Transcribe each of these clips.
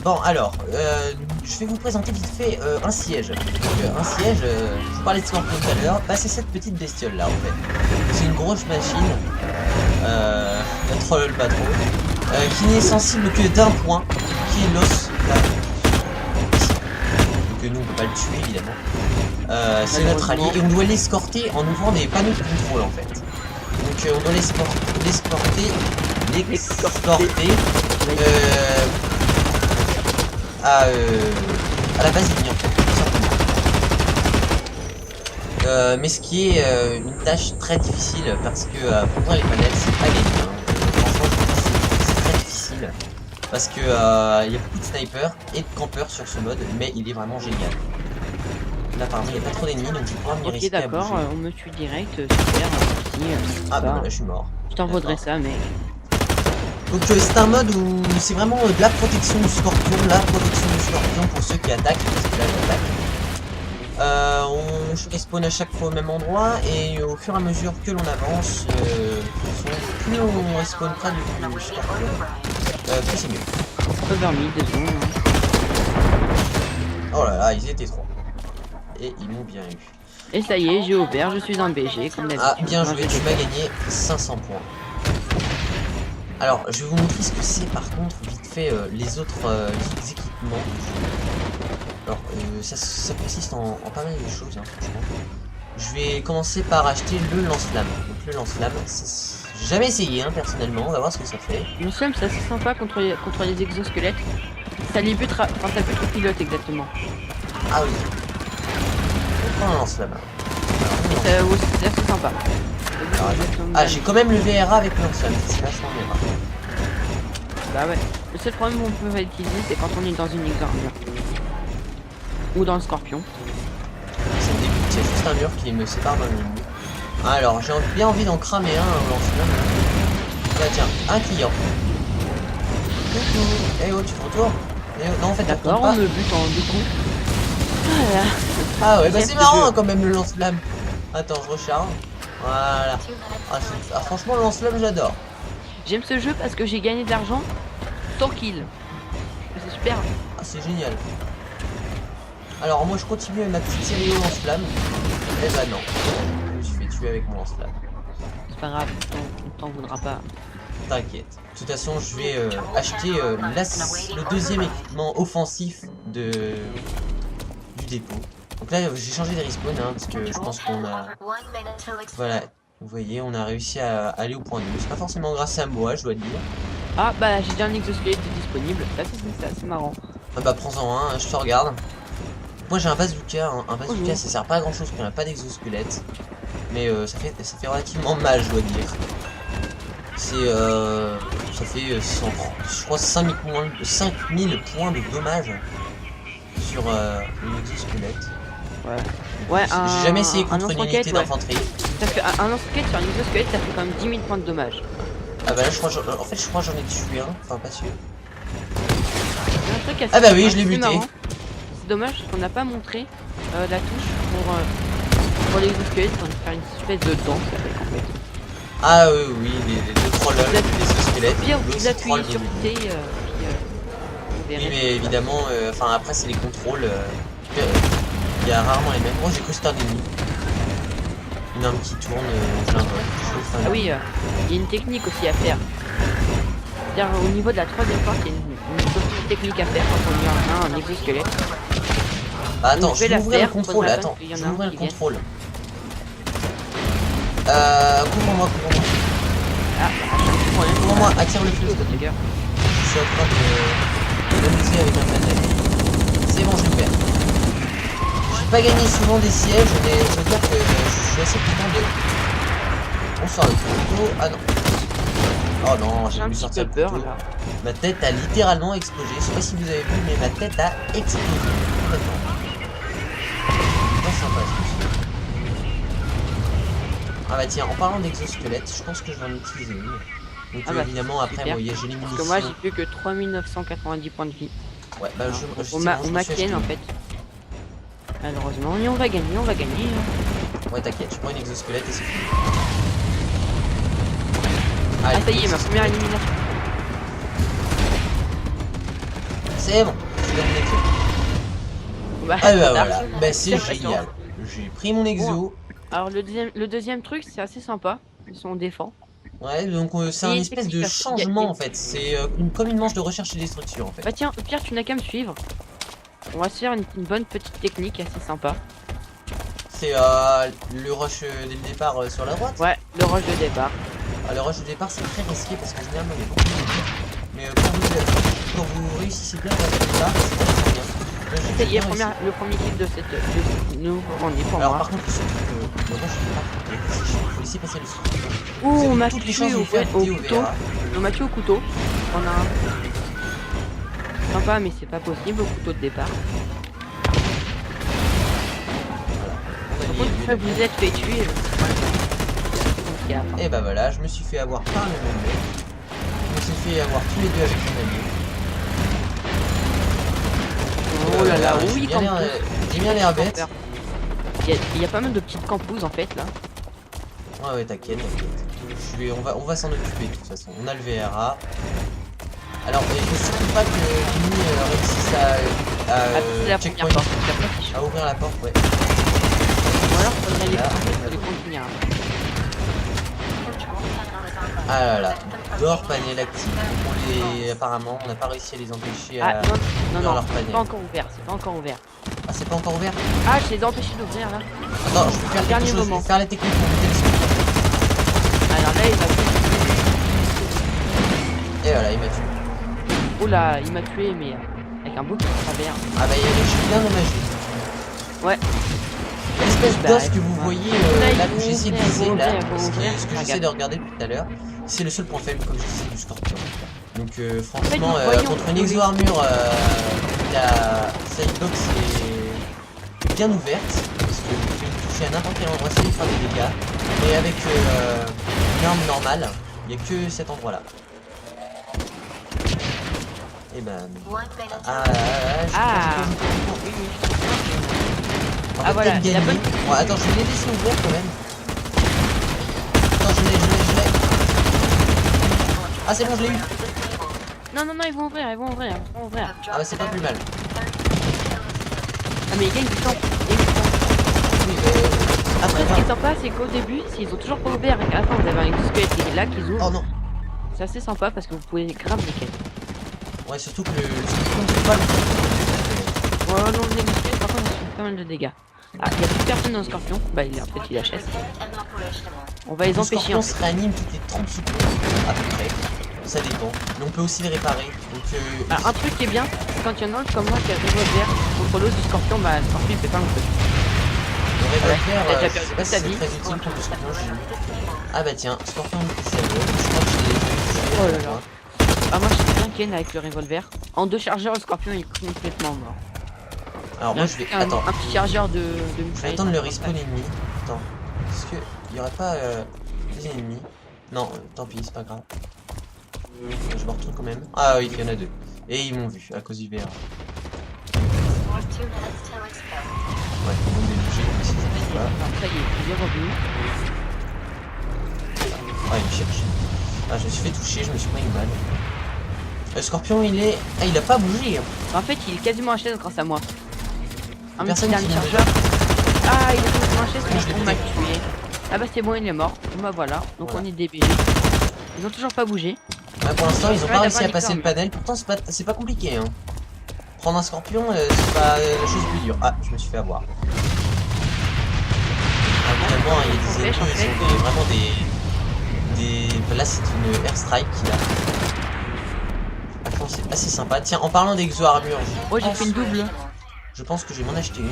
Bon alors, je vais vous présenter vite fait un siège. Donc, un siège, je vous parlais de Scorpion tout à l'heure, bah c'est cette petite bestiole là en fait. C'est une grosse machine, la troll pas trop, qui n'est sensible que d'un point, qui est l'os là. Donc nous on peut pas le tuer évidemment. C'est notre allié et on doit l'escorter en ouvrant des panneaux de contrôle en fait. Donc on doit l'escorter à la base ligne en fait, tout simplement. Mais ce qui est une tâche très difficile parce que prendre les panels c'est pas gagné. Hein. Franchement c'est très difficile parce que il y a beaucoup de snipers et de campeurs sur ce mode, mais il est vraiment génial. Là apparemment il n'y a pas trop d'ennemis donc je vais pouvoir m'y risquer à bouger. D'accord, on me tue direct, super. Ah bah là je suis mort. Je t'en vaudrais ça mec. Donc c'est un mode où c'est vraiment de la protection du scorpion, pour ceux qui attaquent, parce que là j'attaque. On respawn à chaque fois au même endroit et au fur et à mesure que l'on avance, plus on respawn près du scorpion, plus c'est mieux. Over mid, désolé. Oh là là, ils étaient trois. Et ils m'ont bien eu. Et ça y est, j'ai ouvert, je suis un BG comme d'habitude. Ah bien joué, tu m'as gagné 500 points. Alors, je vais vous montrer ce que c'est par contre, vite fait, les autres équipements. Alors, ça consiste en pas mal de choses, hein, franchement. Je vais commencer par acheter le lance-flamme. Donc le lance-flamme, j'ai jamais essayé, hein, personnellement, on va voir ce que ça fait. Le seum, c'est assez sympa contre les exosquelettes. Ça limite, enfin ça peut être pilote exactement. Ah oui. On prend un lance-flamme. C'est assez sympa. Ah, j'ai quand même le VRA avec le lance-flamme, c'est vachement bien. Bah ouais. Le seul problème qu'on peut utiliser, c'est quand on est dans une armure. Ou dans le scorpion. Ça me dégoûte, c'est juste un mur qui me sépare d'un ennemi. Alors, j'ai bien envie d'en cramer un lance-flamme. Bah tiens, un client. Eh oh, tu te retournes? Non, en fait, d'accord, on me bute en deux coups. Voilà. Ah ouais, bah c'est marrant hein, quand même le lance-flamme. Attends, je recharge. Voilà. Ah, franchement, le lance-flamme, j'adore. J'aime ce jeu parce que j'ai gagné de l'argent sans kill. C'est super. Ah, c'est génial. Alors, moi, je continue avec ma petite série au lance-flamme. Eh bah non. Je me suis fait tuer avec mon lance-flamme. C'est pas grave, on t'en voudra pas. T'inquiète. De toute façon, je vais acheter le deuxième équipement offensif du dépôt. Donc là, j'ai changé les respawns hein, parce que je pense qu'on a... Voilà, vous voyez, on a réussi à aller au point 2. C'est pas forcément grâce à moi, je dois dire. Ah bah j'ai déjà un exosquelette disponible, ça c'est marrant. Ah bah prends-en un, je te regarde. Moi j'ai un bazooka, hein. Un bazooka ça sert pas à grand chose quand il n'y a pas d'exosquelette. Mais ça fait relativement mal, je dois dire. C'est ça fait je crois 5000 points de dommages sur une exosquelette. Ouais, j'ai jamais essayé contre une unité d'infanterie. Parce qu'un lance-roquette sur un exosquelette ça fait quand même 10 000 points de dommages. Ah bah là je crois j'en ai tué un, enfin pas sûr. Ah bah oui je l'ai buté. C'est dommage qu'on n'a pas montré la touche pour l'exosquelette, on va faire une espèce de danse avec en fait. Ah oui, les deux trolls, les exosquelettes. Pire vous appuyez sur T oui mais évidemment, enfin après c'est les contrôles. Il y a rarement les mêmes. Moi j'ai cru que c'était un ennemi. Une arme qui tourne plein Ah oui, il y a une technique aussi à faire. C'est-à-dire au niveau de la troisième porte, il y a une technique à faire quand on y a un exosquelette. Bah attends, je vais ouvrir le contrôle, attends. Je vais ouvrir le contrôle. Couvre-moi. Ah, couvre-moi, attire le plus. Je suis en train de m'amuser avec un panel. C'est bon, je vais le faire. J'ai pas gagné souvent des sièges, mais je veux dire que je suis assez content de... On sort le couteau. Ah non. Oh non, j'ai voulu sortir le couteau. Ma tête a littéralement explosé. Je sais pas si vous avez vu, mais ma tête a explosé. Complètement. Pas sympa ce Ah bah tiens, en parlant d'exosquelette, je pense que je vais en utiliser une. Donc évidemment après moi j'ai les munitions. Parce que moi j'ai plus que 3990 points de vie. Ouais bah on m'a ken en fait. Malheureusement, mais on va gagner, Ouais t'inquiète, je prends une exosquelette et c'est fini. Ah ça y est, ma première élimination. C'est bon, je donne les trucs. Bah, Ah bah trop tard. voilà, bah c'est Attends. génial. J'ai pris mon exo. Alors le deuxième truc, c'est assez sympa. On défend. Ouais, donc c'est Il y un a une espèce technique de à faire. Il y a changement une- en fait. C'est comme une manche de recherche et destruction en fait. Bah tiens, au pire, tu n'as qu'à me suivre. On va se faire une bonne petite technique assez sympa. C'est le rush dès le départ sur la droite. Ouais, le rush de départ. Ah, le rush de départ c'est très risqué parce qu'en général il y a beaucoup de monde. Mais quand vous réussissez bien le rush de départ, c'est très bien. Là, j'ai C'est bien réussi. le premier kill de cette nouveau rendez pour Alors moi. par contre le rush de départ faut laisser passer le script. Vous Ouh, avez on m'a toutes les chances tué de vous faire au buter au couteau. VRA. On m'a tué au couteau. On a un. Sympa, mais c'est pas possible au couteau de départ. On a Par lié, contre, lui, une fois que vous êtes fait tuer, et bah voilà, je me suis fait avoir par le même mec. Je me suis fait avoir tous les deux avec mon ami. oh là là, oui, J'ai bien l'air bête. Il y a pas mal de petites campouses en fait là. Ouais, t'inquiète. On va s'en occuper de toute façon. On a le VRA. Alors, il faut surtout pas que Mini réussisse C'est la checkpoint, première porte. La porte qui à ouvrir la porte, ouais. Ou alors faudrait les Là, faut les contenir. Ah là là, door panel actif. Apparemment, on n'a pas réussi à les empêcher Ah à non, ouvrir non, leur c'est panel. pas encore ouvert, c'est pas encore ouvert. Ah, c'est pas encore ouvert. Ah, je les ai empêchés d'ouvrir là. Attends, je vais faire Dernier quelque chose. Je moment. vais faire la technique pour monter le script. Alors là, il m'a tué. Et voilà, il m'a tué. Oh là, il m'a tué, mais avec un beau qui travers. Ah bah, je suis bien dommagé. Ouais. L'espèce Bah, d'os que vous voyez là, là ils que vont j'ai essayé de ouvrir, viser ils vont là, ouvrir, ils vont ce ouvrir. que j'essaie Regarde. de regarder depuis tout à l'heure, c'est le seul point faible comme je disais du scorpion. Donc franchement En fait, nous voyons contre une tous les- exo armure la sidebox est bien ouverte parce que vous pouvez me toucher à n'importe quel endroit sans lui faire des dégâts. Mais avec une arme normale, il n'y a que cet endroit là. Et ben en Ah fait, voilà, peut-être la gagner. bonne- Bon, attends, je vais les laisser ouvrir quand même. Attends, je l'ai. Ah, c'est bon, je l'ai eu. Non, ils vont ouvrir. Ah, bah, c'est pas plus mal. Ah, mais il gagne du temps. Oui, Après, ce qui est sympa, c'est qu'au début, s'ils ont toujours pas ouvert et qu'à la fin vous avez un exosquelette qui est là, qu'ils ouvrent, oh non. c'est assez sympa parce que vous pouvez grave les quêtes. Ouais, surtout que le scorpion, c'est pas le. Ouais, non, les exosquelettes, par contre, ils font pas mal de dégâts. Ah, il y a plus personne dans le scorpion. Bah, il est en fait, il HS. On va les Le empêcher scorpion en se fait. réanime toutes les 30 secondes, à peu près. Ça dépend. Mais on peut aussi les réparer. Donc, Ah, un truc qui est bien, c'est quand il y en a un comme moi qui a le revolver contre l'os du scorpion, bah, le scorpion il fait pas long feu. le revolver, t'as déjà je perdu sais pas toute si ta c'est vie. très utile contre le scorpion. Ah, bah tiens, scorpion multisave. Je crois que je l'ai. Oh là là. Ah, moi je suis bien ken avec le revolver. En 2 chargeurs, le scorpion il est complètement mort. Alors, moi, je vais. Un Attends. petit chargeur de Je vais mitrailleuse. attendre le respawn ennemi. Attends. Est-ce qu'il y aurait pas des ennemis? Non, tant pis, c'est pas grave. Je me retrouve quand même. Ah oui, il y en a 2. Et ils m'ont vu à cause du VR. Ouais, ils m'ont débouché comme si ça pas. Ça y est, il est revenu. Ah, il me cherche. Ah, je me suis fait toucher, je me suis pris une balle. Le scorpion, il est. Ah, il a pas bougé. Hein. En fait, il est quasiment HS grâce à moi. Un petit Personne dernier qui me chargeur. Ah, il est quasiment HS, je l'ai mais on m'a buté. tué. Ah bah c'est bon, il est mort. Bah voilà, donc Voilà. on est DBG. Ils ont toujours pas bougé. Bah, pour l'instant, ils ont Ouais, pas réussi à d'avoir passer le licorne. panel. Pourtant, c'est pas compliqué. Hein. Prendre un scorpion, c'est pas la chose plus dure. Ah, je me suis fait avoir. Ah, évidemment, il y a des ennemis, En fait. ils sont vraiment des. Là, c'est une airstrike qu'il a. Franchement, c'est assez sympa. Tiens, en parlant d'exo armure, Oh, j'ai fait une double. je pense que je vais m'en acheter une.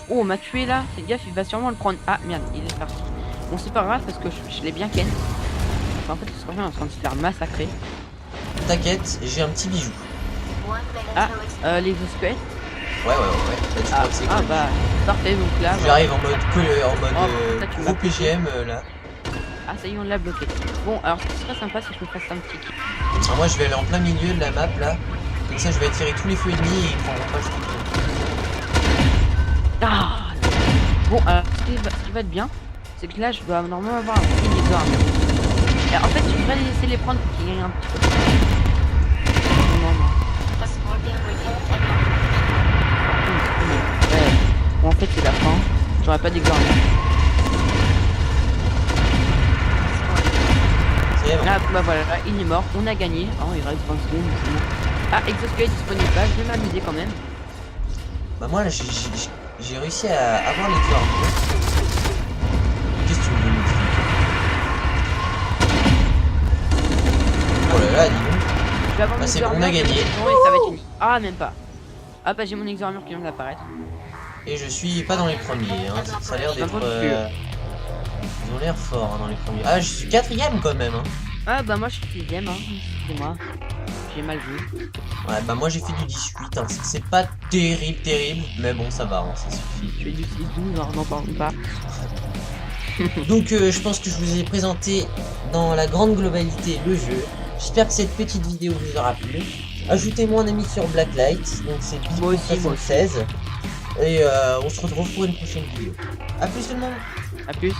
Oh, on m'a tué là. Fais gaffe, il va sûrement le prendre. Ah merde, il est parti. Bon, c'est pas grave parce que je l'ai bien ken. En fait, le scorpion est en train de se faire massacrer. T'inquiète, j'ai un petit bijou. Ah, les exosquelettes. Ouais. Bah, tu crois que c'est Ah quoi bah, parfait, donc là. J'arrive en mode, Oh, là, tu m'as gros PGM là. Ah, ça y est, on l'a bloqué. Bon, alors ce qui serait sympa, c'est que je me fasse un petit kill. Alors moi je vais aller en plein milieu de la map là. Comme ça je vais attirer tous les feux ennemis et ils prendront pas le scorpion. Ah bon, alors ce qui va être bien, c'est que là, je dois normalement avoir un petit armure. Et Et en fait, tu devrais les laisser les prendre pour qu'ils gagnent un petit peu. Non, non. Ouais. Bon, en fait, c'est la fin. J'aurais pas d'exemple. C'est bon. Là, bah voilà, là, il est mort. On a gagné. Oh, il reste 20 secondes. C'est bon. Ah, Exosquelette disponible pas. Je vais m'amuser quand même. Bah moi là j'ai réussi à avoir les armures. Qu'est-ce que tu veux m'expliquer? Oh là là, dis donc. Je vais avoir Bah, mon c'est bon, on a exormure, gagné. et ça va être une... Ah, même pas. Ah bah j'ai mon exormure qui vient d'apparaître. Et je suis pas dans les premiers, hein. Ça a l'air d'être... Ils ont l'air forts hein, dans les premiers. Ah, je suis 4ème quand même, hein. Ah bah moi je suis 6ème, hein. Excusez-moi. J'ai mal vu. Ouais, bah moi j'ai fait du 18, hein. C'est pas terrible, mais bon, ça va, hein, ça suffit. Je fais du 6-12, alors n'en parlons pas. Donc je pense que je vous ai présenté dans la grande globalité le jeu. J'espère que cette petite vidéo vous aura plu. Ajoutez-moi un ami sur Blacklight, donc c'est Moi aussi, moi aussi. Bip76. Et on se retrouve pour une prochaine vidéo. A plus tout le monde. A plus.